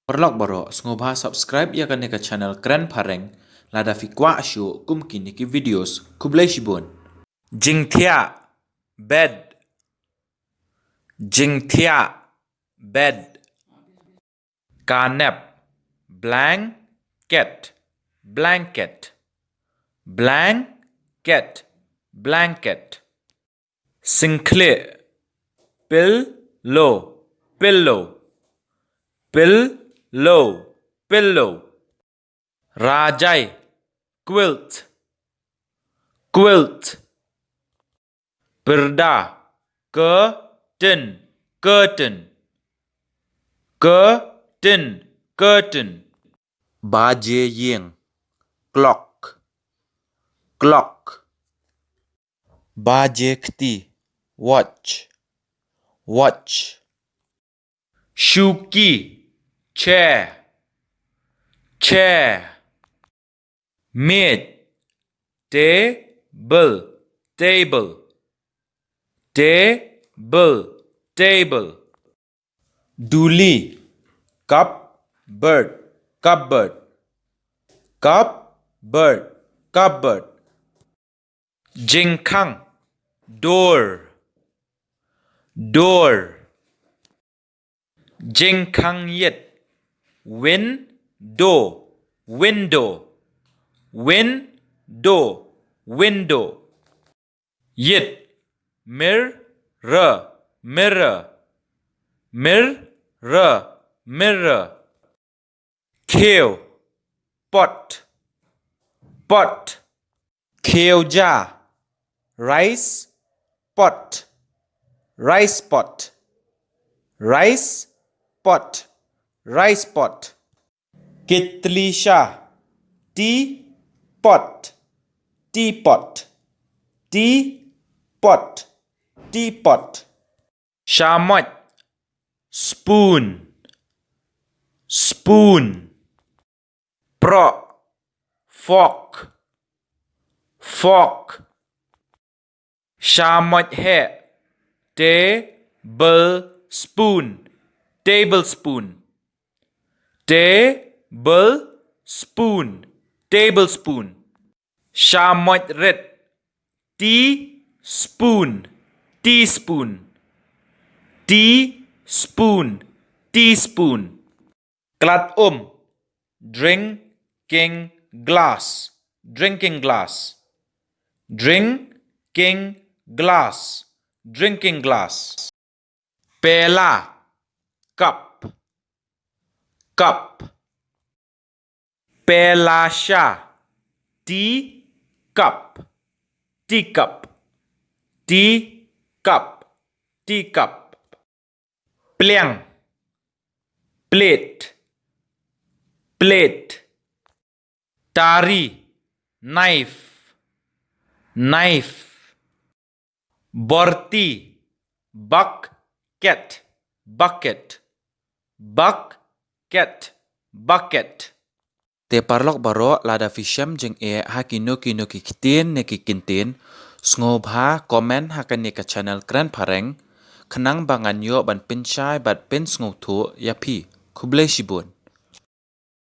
Perlok baro sngobha subscribe ya kan ke channel KREN PHARENG lada fikwa asyo kum kini ki videos kublai shibon. Jingthia bed. Jingthia bed. Kanep blanket blanket blanket blanket. Sinclair pillow pillow pillow pillow. Rajai quilt quilt. Pyrda curtain curtain curtain curtain. Baje yeng clock clock. Baje kti watch watch. Shuki chair chair. Maid table table table table. Duli cupboard cupboard cupboard cupboard. Jingkang door door. Jingkang yet window window window window. Yet mirror mirror mirror mirror. Kale pot pot. Kale rice pot rice pot rice pot rice pot. Kitlisha tea pot teapot teapot teapot. Shamot spoon spoon. PROH fork fork. Shamot he tablespoon tablespoon tablespoon tablespoon. Shamot red teaspoon teaspoon teaspoon teaspoon. Klat drinking glass drinking glass drinking glass drinking glass. Pela cup cup. Pelasha teacup teacup teacup teacup. Pliang plate plate. Tari knife knife. Borti bucket bucket bucket bucket. Te parlok baro lada fisham jeng hakino kino KTIEN ne kintin sngobha komen hakan ne ka channel KREN PHARENG kenang bangan yo ban pincai bat pin sngotu yapi kublai shibun.